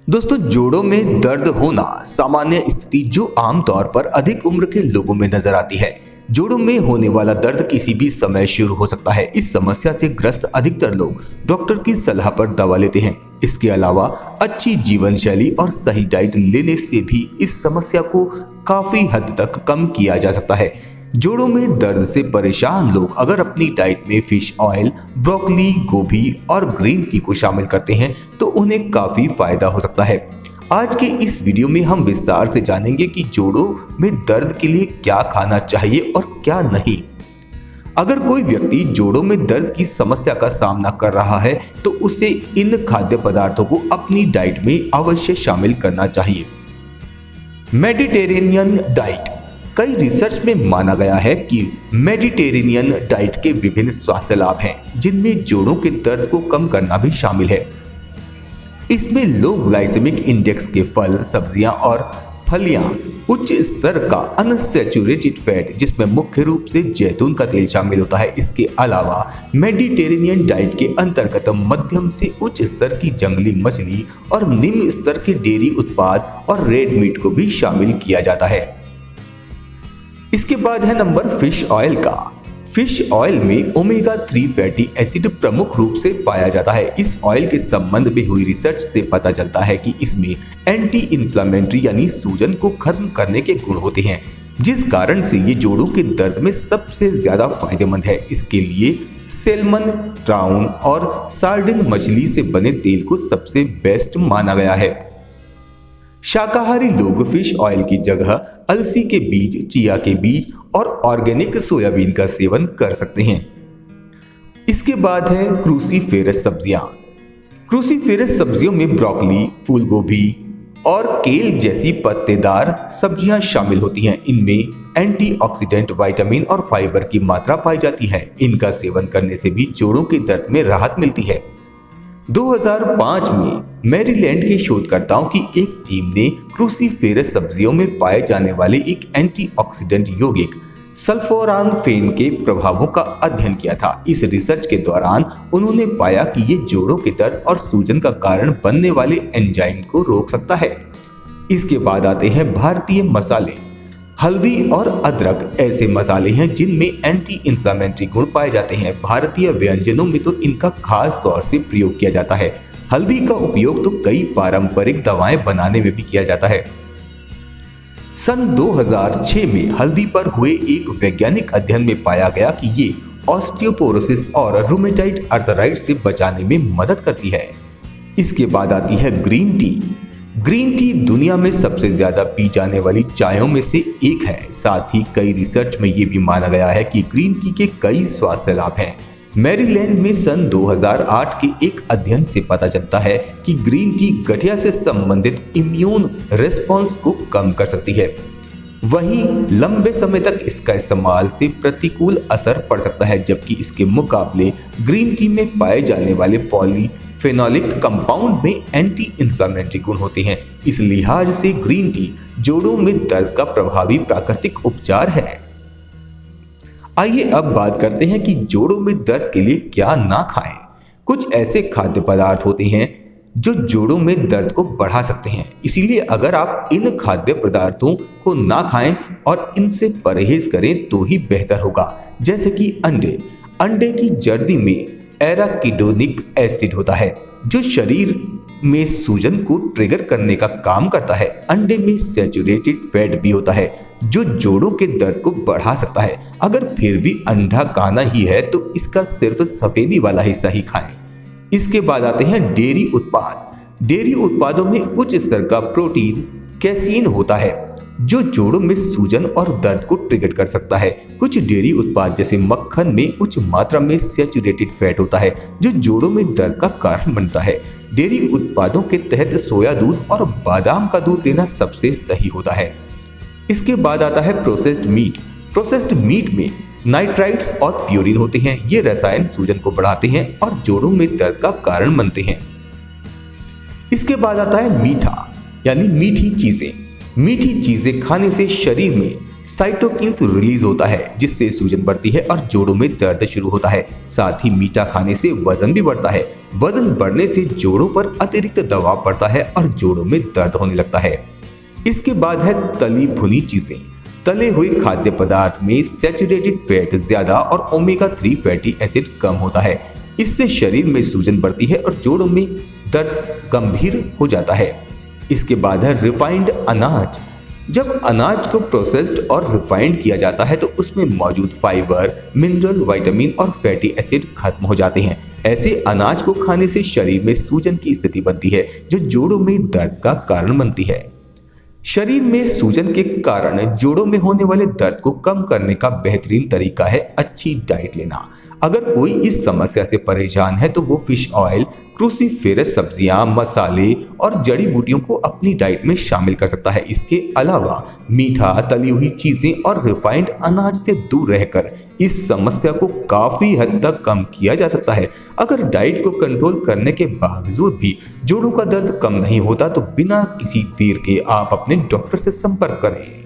दोस्तों, जोड़ों में दर्द होना सामान्य स्थिति जो आमतौर पर अधिक उम्र के लोगों में नजर आती है। जोड़ों में होने वाला दर्द किसी भी समय शुरू हो सकता है। इस समस्या से ग्रस्त अधिकतर लोग डॉक्टर की सलाह पर दवा लेते हैं। इसके अलावा अच्छी जीवन शैली और सही डाइट लेने से भी इस समस्या को काफी हद तक कम किया जा सकता है। जोड़ों में दर्द से परेशान लोग अगर अपनी डाइट में फिश ऑयल, ब्रोकली, गोभी और ग्रीन टी को शामिल करते हैं तो उन्हें काफी फायदा हो सकता है। आज के इस वीडियो में हम विस्तार से जानेंगे कि जोड़ों में दर्द के लिए क्या खाना चाहिए और क्या नहीं। अगर कोई व्यक्ति जोड़ों में दर्द की समस्या का सामना कर रहा है तो उसे इन खाद्य पदार्थों को अपनी डाइट में अवश्य शामिल करना चाहिए। Mediterranean diet. कई रिसर्च में माना गया है कि मेडिटेरेनियन डाइट के विभिन्न स्वास्थ्य लाभ हैं, जिनमें जोड़ों के दर्द को कम करना भी शामिल है। इसमें लो ग्लाइसेमिक इंडेक्स के फल, सब्जियां और फलियां, उच्च स्तर का अनसैचुरेटेड फैट जिसमें मुख्य रूप से जैतून का तेल शामिल होता है। इसके अलावा मेडिटेरेनियन डाइट के अंतर्गत मध्यम से उच्च स्तर की जंगली मछली और निम्न स्तर के डेयरी उत्पाद और रेड मीट को भी शामिल किया जाता है। इसके बाद है नंबर फिश ऑयल का। फिश ऑयल में ओमेगा 3 फैटी एसिड प्रमुख रूप से पाया जाता है। इस ऑयल के संबंध में हुई रिसर्च से पता चलता है कि इसमें एंटी इन्फ्लेमेटरी यानी सूजन को खत्म करने के गुण होते हैं, जिस कारण से ये जोड़ों के दर्द में सबसे ज्यादा फायदेमंद है। इसके लिए सैल्मन, ट्राउन और सार्डिन मछली से बने तेल को सबसे बेस्ट माना गया है। शाकाहारी लोग फिश ऑयल की जगह अलसी के बीज, चिया के बीज और ऑर्गेनिक सोयाबीन का सेवन कर सकते हैं। इसके बाद है क्रूसीफेरस सब्जियां। क्रूसीफेरस सब्जियों में ब्रोकली, फूल गोभी और केल जैसी पत्तेदार सब्जियां शामिल होती हैं। इनमें एंटीऑक्सीडेंट, विटामिन और फाइबर की मात्रा पाई जाती है। इनका सेवन करने से भी जोड़ों के दर्द में राहत मिलती है। 2005 में मैरीलैंड के शोधकर्ताओं की एक टीम ने क्रूसीफेरस सब्जियों में पाए जाने वाले एक एंटीऑक्सीडेंट यौगिक सल्फोरानफेन के प्रभावों का अध्ययन किया था। इस रिसर्च के दौरान उन्होंने पाया कि ये जोड़ों के दर्द और सूजन का कारण बनने वाले एंजाइम को रोक सकता है। इसके बाद आते हैं भारतीय मसाले। हल्दी और अदरक ऐसे मसाले हैं जिनमें एंटी इन्फ्लेमेटरी गुण पाए जाते हैं। भारतीय व्यंजनों में तो इनका खास तौर से प्रयोग किया जाता है। हल्दी का उपयोग तो कई पारंपरिक दवाएं बनाने में भी किया जाता है। सन 2006 में हल्दी पर हुए एक वैज्ञानिक अध्ययन में पाया गया कि ये ऑस्टियोपोरोसिस और रूमेटाइड अर्थराइटिस से बचाने में मदद करती है। इसके बाद आती है ग्रीन टी। ग्रीन टी दुनिया में सबसे ज्यादा पी जाने वाली चायों में से एक है। साथ ही कई रिसर्च में ये भी माना गया है कि ग्रीन टी के कई स्वास्थ्य लाभ हैं। मैरीलैंड में सन 2008 के एक अध्ययन से पता चलता है कि ग्रीन टी गठिया से संबंधित इम्यून रिस्पॉन्स को कम कर सकती है। वहीं लंबे समय तक इसका इस्तेमाल से प्रतिकूल असर पड़ सकता है, जबकि इसके मुकाबले ग्रीन टी में पाए जाने वाले पॉलीफेनोलिक कंपाउंड में एंटी इन्फ्लेमेटरी गुण होते हैं। इस लिहाज से ग्रीन टी जोड़ों में दर्द का प्रभावी प्राकृतिक उपचार है। आइए अब बात करते हैं कि जोड़ों में दर्द के लिए क्या ना खाएं। कुछ ऐसे खाद्य पदार्थ होते हैं जो जोड़ों में दर्द को बढ़ा सकते हैं, इसीलिए अगर आप इन खाद्य पदार्थों को ना खाएं और इनसे परहेज करें तो ही बेहतर होगा। जैसे कि अंडे की जर्दी में एराकिडोनिक एसिड होता है जो शरीर में सूजन को ट्रिगर करने का काम करता है। अंडे में सैचुरेटेड फैट भी होता है जो जोड़ों के दर्द को बढ़ा सकता है। अगर फिर भी अंडा खाना ही है तो इसका सिर्फ सफेदी वाला हिस्सा ही खाएं। इसके बाद आते हैं डेयरी उत्पाद। डेयरी उत्पादों में उच्च स्तर का प्रोटीन कैसीन होता है जो जोड़ों में सूजन और दर्द को ट्रिगर कर सकता है। कुछ डेयरी उत्पाद जैसे मक्खन में उच्च मात्रा में सैचुरेटेड फैट होता है जो जोड़ों में दर्द का कारण बनता है। डेयरी उत्पादों के तहत सोया दूध और बादाम का दूध लेना सबसे सही होता है। इसके बाद आता है प्रोसेस्ड मीट। प्रोसेस्ड मीट में नाइट्राइट्स और प्यूरिन होते हैं। ये रसायन सूजन को बढ़ाते हैं और जोड़ों में दर्द का कारण बनते हैं। इसके बाद आता है मीठा यानी मीठी चीजें। मीठी चीजें खाने से शरीर में साइटोकिन्स रिलीज होता है जिससे सूजन बढ़ती है और जोड़ों में दर्द शुरू होता है। साथ ही मीठा खाने से वजन भी बढ़ता है। वजन बढ़ने से जोड़ों पर अतिरिक्त दबाव पड़ता है और जोड़ों में दर्द होने लगता है। इसके बाद है तली भुनी चीजें। तले हुए खाद्य पदार्थ में सैचुरेटेड फैट ज्यादा और ओमेगा 3 फैटी एसिड कम होता है। इससे शरीर में सूजन बढ़ती है और जोड़ों में दर्द गंभीर हो जाता है। इसके बाद है रिफाइंड अनाज। जब अनाज को प्रोसेस्ड और रिफाइंड किया जाता है तो उसमें मौजूद फाइबर, मिनरल, विटामिन और फैटी एसिड खत्म हो जाते हैं। ऐसे अनाज को खाने से शरीर में सूजन की स्थिति बनती है जो जोड़ों में दर्द का कारण बनती है। शरीर में सूजन के कारण जोड़ों में होने वाले दर्द को कम करने का बेहतरीन तरीका है अच्छी डाइट लेना। अगर कोई इस समस्या से परेशान है तो वो फिश ऑयल, क्रूसीफेरस सब्जियां, मसाले और जड़ी बूटियों को अपनी डाइट में शामिल कर सकता है। इसके अलावा मीठा, तली हुई चीजें और रिफाइंड अनाज से दूर रहकर इस समस्या को काफी हद तक कम किया जा सकता है। अगर डाइट को कंट्रोल करने के बावजूद भी जोड़ों का दर्द कम नहीं होता तो बिना किसी देर के आप अपने डॉक्टर से संपर्क करें।